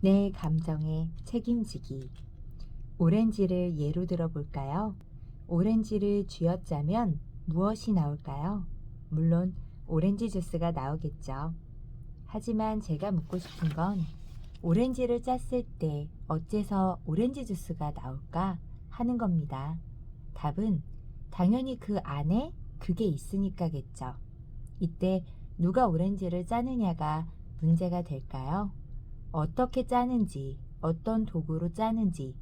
내 감정에 책임지기. 오렌지를 예로 들어볼까요? 오렌지를 쥐어짜면 무엇이 나올까요? 물론 오렌지 주스가 나오겠죠. 하지만 제가 묻고 싶은 건 오렌지를 짰을 때 어째서 오렌지 주스가 나올까 하는 겁니다. 답은 당연히 그 안에 그게 있으니까겠죠. 이때 누가 오렌지를 짜느냐가 문제가 될까요? 어떻게 짜는지, 어떤 도구로 짜는지,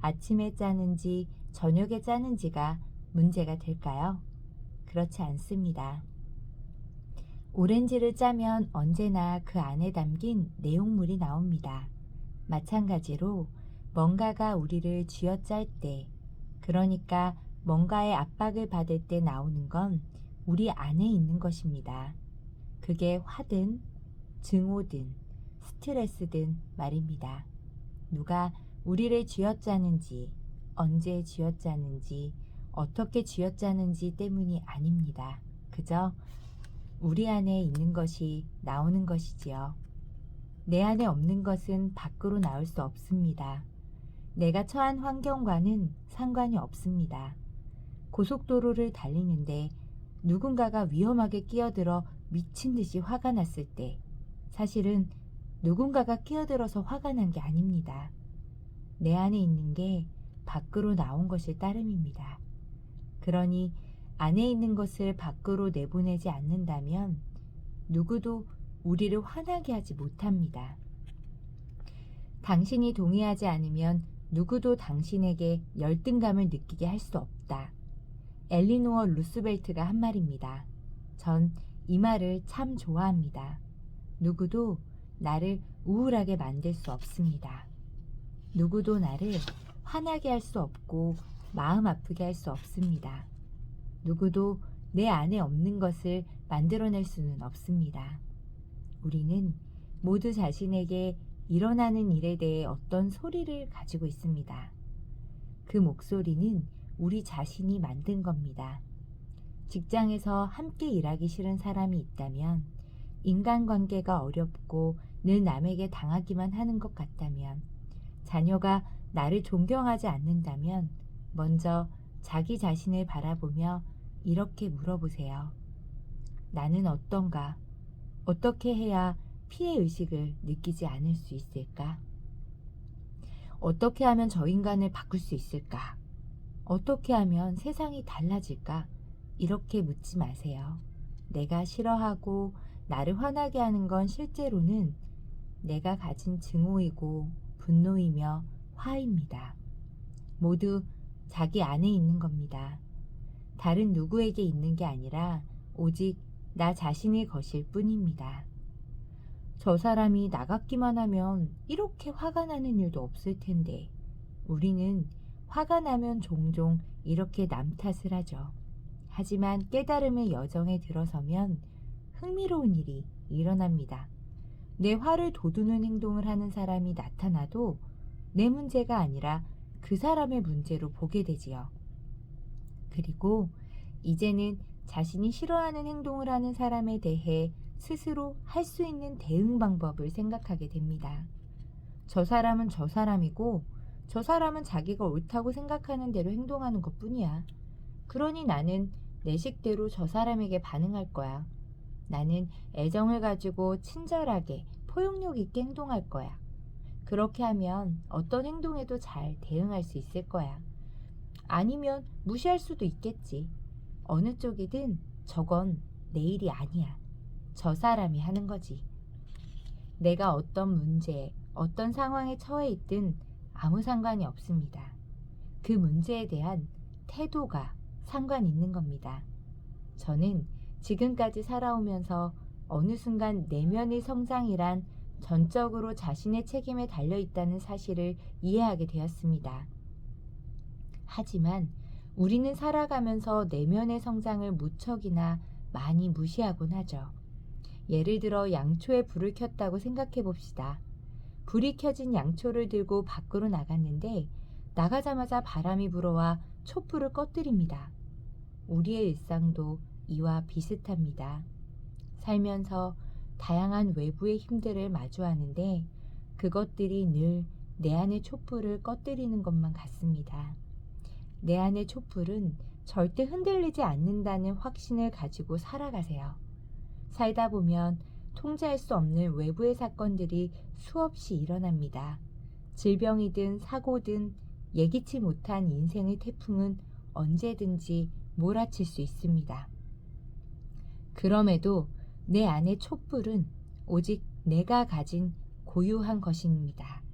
아침에 짜는지, 저녁에 짜는지가 문제가 될까요? 그렇지 않습니다. 오렌지를 짜면 언제나 그 안에 담긴 내용물이 나옵니다. 마찬가지로 뭔가가 우리를 쥐어짤 때, 그러니까 뭔가의 압박을 받을 때 나오는 건 우리 안에 있는 것입니다. 그게 화든, 증오든, 스트레스든 말입니다. 누가 우리를 쥐어짜는지, 언제 쥐어짜는지, 어떻게 쥐어짜는지 때문이 아닙니다. 그저 우리 안에 있는 것이 나오는 것이지요. 내 안에 없는 것은 밖으로 나올 수 없습니다. 내가 처한 환경과는 상관이 없습니다. 고속도로를 달리는데 누군가가 위험하게 끼어들어 미친 듯이 화가 났을 때 사실은 누군가가 끼어들어서 화가 난 게 아닙니다. 내 안에 있는 게 밖으로 나온 것일 따름입니다. 그러니 안에 있는 것을 밖으로 내보내지 않는다면 누구도 우리를 화나게 하지 못합니다. 당신이 동의하지 않으면 누구도 당신에게 열등감을 느끼게 할 수 없다. 엘리노어 루스벨트가 한 말입니다. 전 이 말을 참 좋아합니다. 누구도 나를 우울하게 만들 수 없습니다. 누구도 나를 화나게 할 수 없고 마음 아프게 할 수 없습니다. 누구도 내 안에 없는 것을 만들어낼 수는 없습니다. 우리는 모두 자신에게 일어나는 일에 대해 어떤 소리를 가지고 있습니다. 그 목소리는 우리 자신이 만든 겁니다. 직장에서 함께 일하기 싫은 사람이 있다면, 인간관계가 어렵고 늘 남에게 당하기만 하는 것 같다면, 자녀가 나를 존경하지 않는다면 먼저 자기 자신을 바라보며 이렇게 물어보세요. 나는 어떤가? 어떻게 해야 피해의식을 느끼지 않을 수 있을까? 어떻게 하면 저 인간을 바꿀 수 있을까? 어떻게 하면 세상이 달라질까? 이렇게 묻지 마세요. 내가 싫어하고 나를 화나게 하는 건 실제로는 내가 가진 증오이고 분노이며 화입니다. 모두 자기 안에 있는 겁니다. 다른 누구에게 있는 게 아니라 오직 나 자신의 것일 뿐입니다. 저 사람이 나갔기만 하면 이렇게 화가 나는 일도 없을 텐데 우리는 화가 나면 종종 이렇게 남 탓을 하죠. 하지만 깨달음의 여정에 들어서면 흥미로운 일이 일어납니다. 내 화를 돋우는 행동을 하는 사람이 나타나도 내 문제가 아니라 그 사람의 문제로 보게 되지요. 그리고 이제는 자신이 싫어하는 행동을 하는 사람에 대해 스스로 할 수 있는 대응 방법을 생각하게 됩니다. 저 사람은 저 사람이고 저 사람은 자기가 옳다고 생각하는 대로 행동하는 것뿐이야. 그러니 나는 내 식대로 저 사람에게 반응할 거야. 나는 애정을 가지고 친절하게 포용력 있게 행동할 거야. 그렇게 하면 어떤 행동에도 잘 대응할 수 있을 거야. 아니면 무시할 수도 있겠지. 어느 쪽이든 저건 내 일이 아니야. 저 사람이 하는 거지. 내가 어떤 문제, 어떤 상황에 처해 있든 아무 상관이 없습니다. 그 문제에 대한 태도가 상관 있는 겁니다. 저는 지금까지 살아오면서 어느 순간 내면의 성장이란 전적으로 자신의 책임에 달려 있다는 사실을 이해하게 되었습니다. 하지만 우리는 살아가면서 내면의 성장을 무척이나 많이 무시하곤 하죠. 예를 들어 양초에 불을 켰다고 생각해 봅시다. 불이 켜진 양초를 들고 밖으로 나갔는데 나가자마자 바람이 불어와 촛불을 꺼뜨립니다. 우리의 일상도 이와 비슷합니다. 살면서 다양한 외부의 힘들을 마주하는데 그것들이 늘 내 안의 촛불을 꺼뜨리는 것만 같습니다. 내 안의 촛불은 절대 흔들리지 않는다는 확신을 가지고 살아가세요. 살다 보면 통제할 수 없는 외부의 사건들이 수없이 일어납니다. 질병이든 사고든 예기치 못한 인생의 태풍은 언제든지 몰아칠 수 있습니다. 그럼에도 내 안의 촛불은 오직 내가 가진 고유한 것입니다.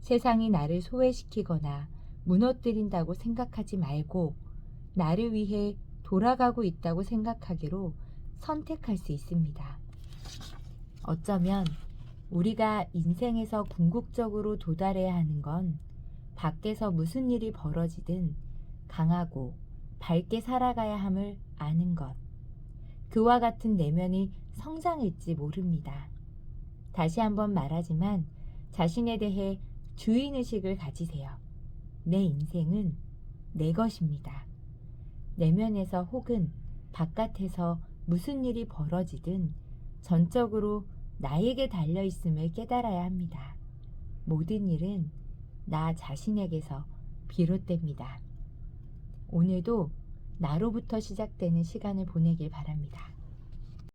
세상이 나를 소외시키거나 무너뜨린다고 생각하지 말고 나를 위해 돌아가고 있다고 생각하기로 선택할 수 있습니다. 어쩌면 우리가 인생에서 궁극적으로 도달해야 하는 건 밖에서 무슨 일이 벌어지든 강하고 밝게 살아가야 함을 아는 것, 그와 같은 내면이 성장일지 모릅니다. 다시 한번 말하지만 자신에 대해 주인의식을 가지세요. 내 인생은 내 것입니다. 내면에서 혹은 바깥에서 무슨 일이 벌어지든 전적으로 나에게 달려있음을 깨달아야 합니다. 모든 일은 나 자신에게서 비롯됩니다. 오늘도 나로부터 시작되는 시간을 보내길 바랍니다.